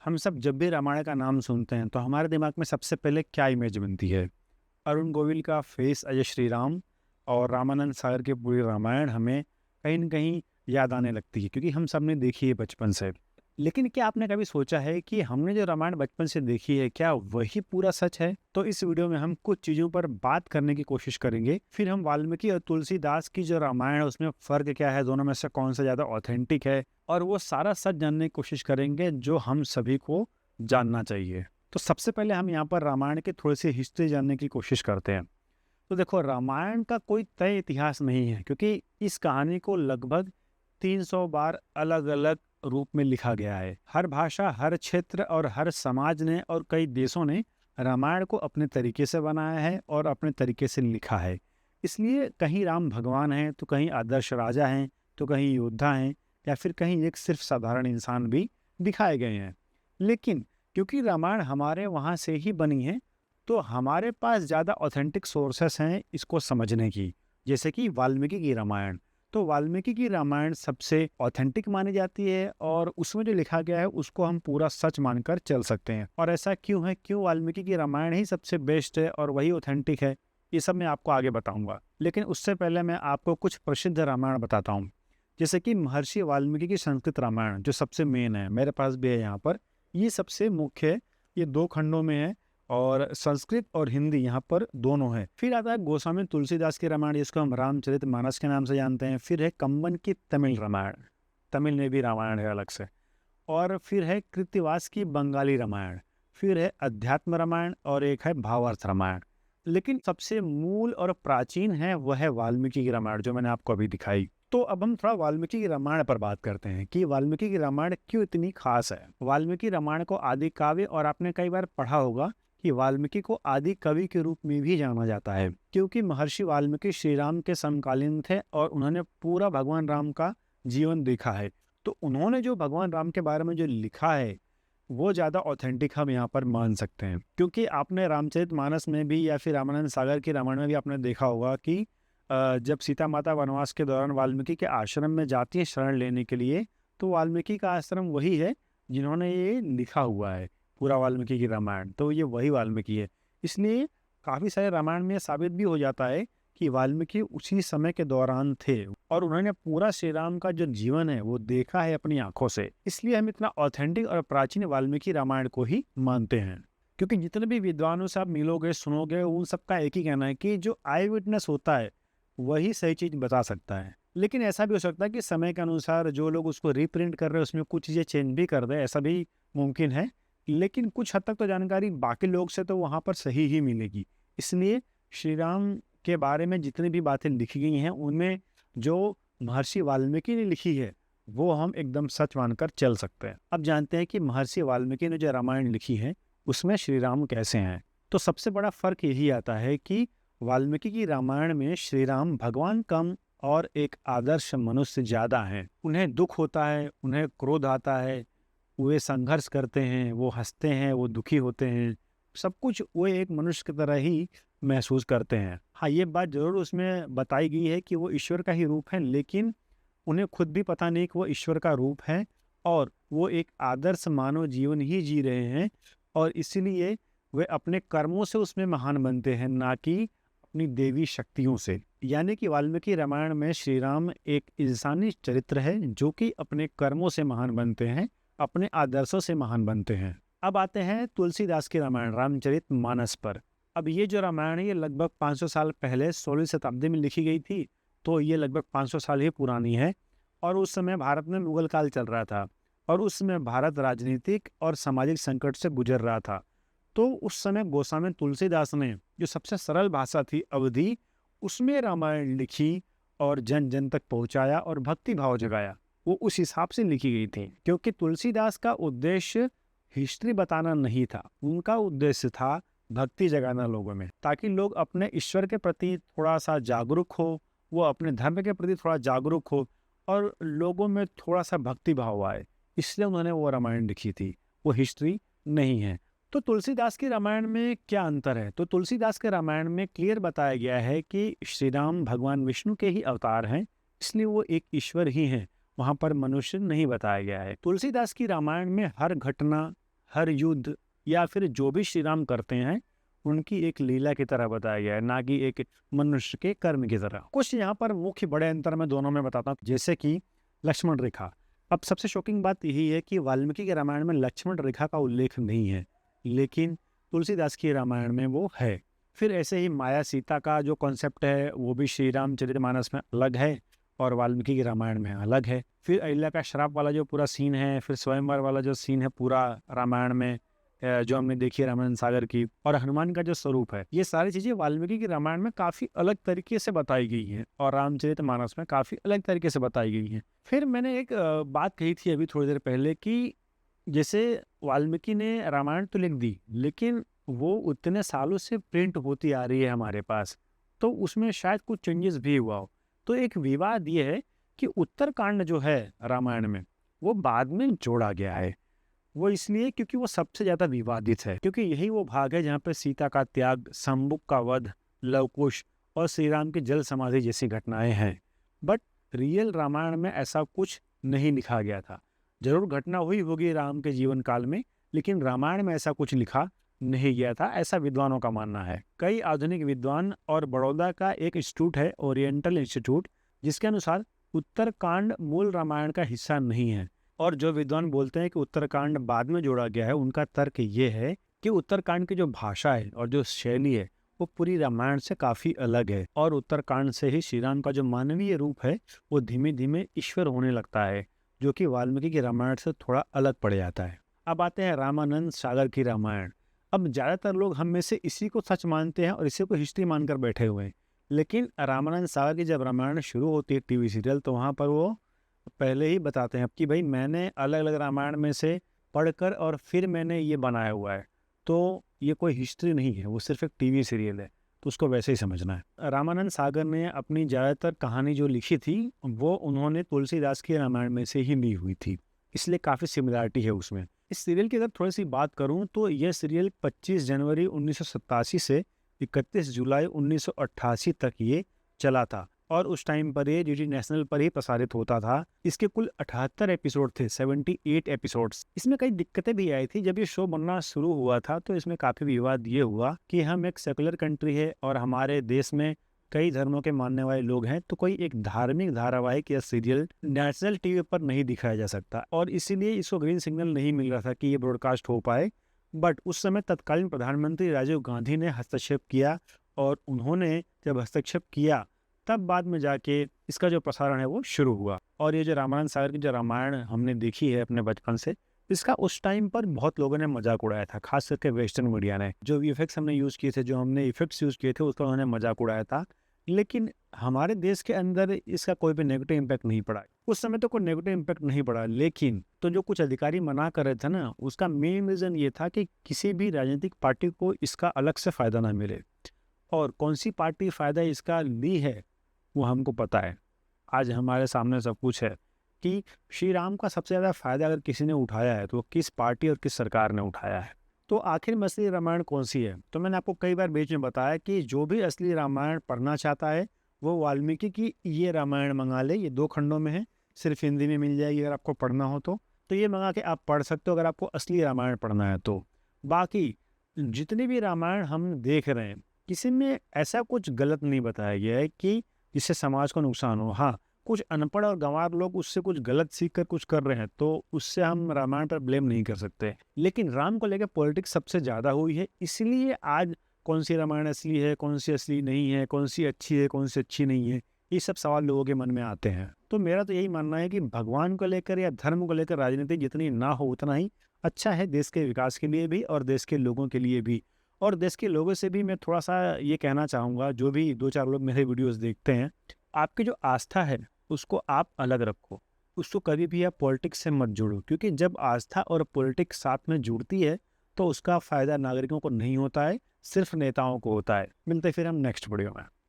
हम सब जब भी रामायण का नाम सुनते हैं तो हमारे दिमाग में सबसे पहले क्या इमेज बनती है? अरुण गोविल का फेस अजय श्री राम और रामानंद सागर की पूरी रामायण हमें कहीं न कहीं याद आने लगती है, क्योंकि हम सब ने देखी है बचपन से। लेकिन क्या आपने कभी सोचा है कि हमने जो रामायण बचपन से देखी है, क्या वही पूरा सच है? तो इस वीडियो में हम कुछ चीज़ों पर बात करने की कोशिश करेंगे। फिर हम वाल्मीकि और तुलसीदास की जो रामायण है उसमें फ़र्क क्या है, दोनों में से कौन-सा ज़्यादा ऑथेंटिक है, और वो सारा सच जानने की कोशिश करेंगे जो हम सभी को जानना चाहिए। तो सबसे पहले हम यहाँ पर रामायण की थोड़ी-सी हिस्ट्री जानने की कोशिश करते हैं। तो देखो, रामायण का कोई तय इतिहास नहीं है, क्योंकि इस कहानी को लगभग 300 बार अलग-अलग रूप में लिखा गया है। हर भाषा, हर क्षेत्र और हर समाज ने और कई देशों ने रामायण को अपने तरीके से बनाया है और अपने तरीके से लिखा है। इसलिए कहीं राम भगवान हैं, तो कहीं आदर्श राजा हैं, तो कहीं योद्धा हैं, या फिर कहीं एक सिर्फ साधारण इंसान भी दिखाए गए हैं। लेकिन क्योंकि रामायण हमारे वहाँ से ही बनी है, तो हमारे पास ज़्यादा ऑथेंटिक सोर्सेस हैं इसको समझने की, जैसे कि वाल्मीकि की रामायण। तो वाल्मीकि की रामायण सबसे ऑथेंटिक मानी जाती है और उसमें जो लिखा गया है उसको हम पूरा सच मानकर चल सकते हैं। और ऐसा क्यों है, क्यों वाल्मीकि की रामायण ही सबसे बेस्ट है और वही ऑथेंटिक है, ये सब मैं आपको आगे बताऊंगा। लेकिन उससे पहले मैं आपको कुछ प्रसिद्ध रामायण बताता हूँ। जैसे कि महर्षि वाल्मीकि की संस्कृत रामायण जो सबसे मेन है, मेरे पास भी है यहाँ पर। ये सबसे मुख्य है, ये 2 खंडों में है और संस्कृत और हिंदी यहाँ पर दोनों है। फिर आता है गोस्वामी तुलसीदास की रामायण, जिसको हम रामचरितमानस के नाम से जानते हैं। फिर है कंबन की तमिल रामायण, तमिल में भी रामायण है अलग से। और फिर है कृत्तिवास की बंगाली रामायण। फिर है अध्यात्म रामायण और एक है भावार्थ रामायण। लेकिन सबसे मूल और प्राचीन है वह है वाल्मीकि की रामायण, जो मैंने आपको अभी दिखाई। तो अब हम थोड़ा वाल्मीकि की रामायण पर बात करते हैं कि वाल्मीकि की रामायण क्यों इतनी खास है। वाल्मीकि रामायण को आदि काव्य, और आपने कई बार पढ़ा होगा कि वाल्मीकि को आदि कवि के रूप में भी जाना जाता है, क्योंकि महर्षि वाल्मीकि श्री राम के समकालीन थे और उन्होंने पूरा भगवान राम का जीवन देखा है। तो उन्होंने जो भगवान राम के बारे में जो लिखा है वो ज़्यादा ऑथेंटिक हम यहाँ पर मान सकते हैं। क्योंकि आपने रामचरितमानस में भी या फिर रामानंद सागर की रामायण में भी आपने देखा होगा कि जब सीता माता वनवास के दौरान वाल्मीकि के आश्रम में जाती है शरण लेने के लिए, तो वाल्मीकि का आश्रम वही है जिन्होंने ये लिखा हुआ है पूरा वाल्मीकि की रामायण। तो ये वही वाल्मीकि है। इसलिए काफ़ी सारे रामायण में साबित भी हो जाता है कि वाल्मीकि उसी समय के दौरान थे और उन्होंने पूरा श्री राम का जो जीवन है वो देखा है अपनी आंखों से। इसलिए हम इतना ऑथेंटिक और प्राचीन वाल्मीकि रामायण को ही मानते हैं। क्योंकि जितने भी विद्वानों से आप मिलोगे, सुनोगे, उन सबका एक ही कहना है कि जो आई विटनेस होता है वही सही चीज बता सकता है। लेकिन ऐसा भी हो सकता है कि समय के अनुसार जो लोग उसको रिप्रिंट कर रहे हैं उसमें कुछ चीजें चेंज भी कर दे, ऐसा भी मुमकिन है। लेकिन कुछ हद तक तो जानकारी बाकी लोग से तो वहां पर सही ही मिलेगी। इसलिए श्री राम के बारे में जितनी भी बातें लिखी गई हैं उनमें जो महर्षि वाल्मीकि ने लिखी है वो हम एकदम सच मानकर चल सकते हैं। अब जानते हैं कि महर्षि वाल्मीकि ने जो रामायण लिखी है उसमें श्री राम कैसे हैं। तो सबसे बड़ा फर्क यही आता है कि वाल्मीकि की रामायण में श्री राम भगवान कम और एक आदर्श मनुष्य ज्यादा हैं। उन्हें दुख होता है, उन्हें क्रोध आता है, वे संघर्ष करते हैं, वो हंसते हैं, वो दुखी होते हैं, सब कुछ वो एक मनुष्य की तरह ही महसूस करते हैं। हाँ, ये बात जरूर उसमें बताई गई है कि वो ईश्वर का ही रूप है, लेकिन उन्हें खुद भी पता नहीं कि वो ईश्वर का रूप है और वो एक आदर्श मानव जीवन ही जी रहे हैं। और इसीलिए वे अपने कर्मों से उसमें महान बनते हैं, ना कि अपनी देवी शक्तियों से। यानी कि वाल्मीकि रामायण में श्री राम एक इंसानी चरित्र है जो कि अपने कर्मों से महान बनते हैं, अपने आदर्शों से महान बनते हैं। अब आते हैं तुलसीदास की रामायण रामचरितमानस पर। अब ये जो रामायण है ये लगभग 500 साल पहले 16वीं शताब्दी में लिखी गई थी, तो ये लगभग 500 साल ही पुरानी है। और उस समय भारत में मुगल काल चल रहा था और उस समय भारत राजनीतिक और सामाजिक संकट से गुजर रहा था। तो उस समय गोस्वामी तुलसीदास ने जो सबसे सरल भाषा थी अवधी, उसमें रामायण लिखी और जन जन तक पहुंचाया और भक्ति भाव जगाया। वो उस हिसाब से लिखी गई थी, क्योंकि तुलसीदास का उद्देश्य हिस्ट्री बताना नहीं था, उनका उद्देश्य था भक्ति जगाना लोगों में, ताकि लोग अपने ईश्वर के प्रति थोड़ा सा जागरूक हो, वो अपने धर्म के प्रति थोड़ा जागरूक हो और लोगों में थोड़ा सा भक्ति भाव आए। इसलिए उन्होंने वो रामायण लिखी थी, वो हिस्ट्री नहीं है। तो तुलसीदास की रामायण में क्या अंतर है? तो तुलसीदास के रामायण में क्लियर बताया गया है कि श्री राम भगवान विष्णु के ही अवतार हैं, इसलिए वो एक ईश्वर ही हैं, वहां पर मनुष्य नहीं बताया गया है। तुलसीदास की रामायण में हर घटना, हर युद्ध या फिर जो भी श्री राम करते हैं उनकी एक लीला की तरह बताया गया है, ना कि एक मनुष्य के कर्म की तरह। कुछ यहाँ पर मुख्य बड़े अंतर मैं दोनों में बताता हूँ, जैसे कि लक्ष्मण रेखा। अब सबसे शॉकिंग बात यही है कि वाल्मीकि के रामायण में लक्ष्मण रेखा का उल्लेख नहीं है, लेकिन तुलसीदास की रामायण में वो है। फिर ऐसे ही माया सीता का जो कॉन्सेप्ट है वो भी श्री रामचरितमानस में अलग है और वाल्मीकि की रामायण में अलग है। फिर अहिल्या का श्राप वाला जो पूरा सीन है, फिर स्वयंवर वाला जो सीन है पूरा रामायण में, जो हमने देखी है रामानंद सागर की, और हनुमान का जो स्वरूप है, ये सारी चीजें वाल्मीकि की रामायण में काफी अलग तरीके से बताई गई हैं और रामचरितमानस में काफी अलग तरीके से बताई गई हैं। फिर मैंने एक बात कही थी अभी थोड़ी देर पहले कि जैसे वाल्मीकि ने रामायण तो लिख दी, लेकिन वो उतने सालों से प्रिंट होती आ रही है हमारे पास, तो उसमें शायद कुछ चेंजेस भी हुआ हो। तो एक विवाद ये है कि उत्तरकांड जो है रामायण में वो बाद में जोड़ा गया है। वो इसलिए क्योंकि वो सबसे ज्यादा विवादित है, क्योंकि यही वो भाग है जहाँ पे सीता का त्याग, शंबुक का वध, लवकुश और श्री राम की जल समाधि जैसी घटनाएं हैं। बट रियल रामायण में ऐसा कुछ नहीं लिखा गया था। जरूर घटना हुई होगी राम के जीवन काल में, लेकिन रामायण में ऐसा कुछ लिखा नहीं गया था, ऐसा विद्वानों का मानना है। कई आधुनिक विद्वान और बड़ौदा का एक इंस्टीट्यूट है ओरिएंटल इंस्टीट्यूट, जिसके अनुसार उत्तरकांड मूल रामायण का हिस्सा नहीं है। और जो विद्वान बोलते हैं कि उत्तरकांड बाद में जोड़ा गया है, उनका तर्क ये है कि उत्तरकांड की जो भाषा है और जो शैली है वो पूरी रामायण से काफी अलग है, और उत्तरकांड से ही श्री राम का जो मानवीय रूप है वो धीमे धीमे ईश्वर होने लगता है, जो कि वाल्मीकि की रामायण से थोड़ा अलग पड़ जाता है। अब आते हैं रामानंद सागर की रामायण। अब ज्यादातर लोग हम में से इसी को सच मानते हैं और इसी को हिस्ट्री मानकर बैठे हुए हैं, लेकिन रामानंद सागर की जब रामायण शुरू होती है टीवी सीरियल, तो वहाँ पर वो पहले ही बताते हैं कि भाई मैंने अलग अलग रामायण में से पढ़कर और फिर मैंने ये बनाया हुआ है, तो ये कोई हिस्ट्री नहीं है, वो सिर्फ एक टीवी सीरियल है, तो उसको वैसे ही समझना है। रामानंद सागर ने अपनी ज़्यादातर कहानी जो लिखी थी वो उन्होंने तुलसीदास की रामायण में से ही ली हुई थी, इसलिए काफ़ी सिमिलरिटी है उसमें। इस सीरियल की अगर थोड़ी सी बात करूं तो यह सीरियल 25 जनवरी 1987 से 31 जुलाई 1988 तक ये चला था, और उस टाइम पर ये डीडी नेशनल पर ही प्रसारित होता था। इसके कुल 78 एपिसोड थे, 78 एपिसोड्स। इसमें कई दिक्कतें भी आई थी। जब ये शो बनना शुरू हुआ था तो इसमें काफी विवाद ये हुआ कि हम एक सेकुलर कंट्री है और हमारे देश में कई धर्मों के मानने वाले लोग हैं, तो कोई एक धार्मिक धारावाहिक या सीरियल नेशनल टीवी पर नहीं दिखाया जा सकता, और इसीलिए इसको ग्रीन सिग्नल नहीं मिल रहा था कि ये ब्रॉडकास्ट हो पाए। बट उस समय तत्कालीन प्रधानमंत्री राजीव गांधी ने हस्तक्षेप किया, और उन्होंने जब हस्तक्षेप किया तब बाद में जाके इसका जो प्रसारण है वो शुरू हुआ। और ये जो रामानंद सागर की जो रामायण हमने देखी है अपने बचपन से, इसका उस टाइम पर बहुत लोगों ने मजाक उड़ाया था, खास करके वेस्टर्न मीडिया ने। जो वीएफएक्स हमने यूज़ किए थे, जो हमने इफेक्ट्स यूज़ किए थे, उसका उन्होंने मजाक उड़ाया था, लेकिन हमारे देश के अंदर इसका कोई भी नेगेटिव इम्पैक्ट नहीं पड़ा। उस समय तो कोई नेगेटिव इम्पैक्ट नहीं पड़ा, लेकिन तो जो कुछ अधिकारी मना कर रहे थे ना, उसका मेन रीज़न ये था कि किसी भी राजनीतिक पार्टी को इसका अलग से फ़ायदा ना मिले, और कौन सी पार्टी फ़ायदा इसका ली है वो हमको पता है। आज हमारे सामने सब कुछ है कि श्री राम का सबसे ज़्यादा फायदा अगर किसी ने उठाया है तो वो किस पार्टी और किस सरकार ने उठाया है। तो आखिर में असली रामायण कौन सी है? तो मैंने आपको कई बार बीच में बताया कि जो भी असली रामायण पढ़ना चाहता है वो वाल्मीकि की ये रामायण मंगा ले। ये 2 खंडों में है, सिर्फ हिंदी में मिल जाएगी। अगर आपको पढ़ना हो तो ये मंगा के आप पढ़ सकते हो, अगर आपको असली रामायण पढ़ना है तो। बाकी जितनी भी रामायण हम देख रहे हैं, किसी में ऐसा कुछ गलत नहीं बताया गया है कि जिससे समाज को नुकसान हो। हाँ, कुछ अनपढ़ और गंवार लोग उससे कुछ गलत सीख कर कुछ कर रहे हैं, तो उससे हम रामायण पर ब्लेम नहीं कर सकते। लेकिन राम को लेकर पॉलिटिक्स सबसे ज़्यादा हुई है, इसलिए आज कौन सी रामायण असली है, कौन सी असली नहीं है, कौन सी अच्छी है, कौन सी अच्छी नहीं है, ये सब सवाल लोगों के मन में आते हैं। तो मेरा तो यही मानना है कि भगवान को लेकर या धर्म को लेकर राजनीति जितनी ना हो उतना ही अच्छा है, देश के विकास के लिए भी और देश के लोगों के लिए भी। और देश के लोगों से भी मैं थोड़ा सा ये कहना चाहूँगा, जो भी 2-4 लोग मेरे वीडियोस देखते हैं, आपकी जो आस्था है उसको आप अलग रखो, उसको कभी भी आप पॉलिटिक्स से मत जोड़ो, क्योंकि जब आस्था और पॉलिटिक्स साथ में जुड़ती है तो उसका फ़ायदा नागरिकों को नहीं होता है, सिर्फ नेताओं को होता है। मिलते फिर हम नेक्स्ट वीडियो में।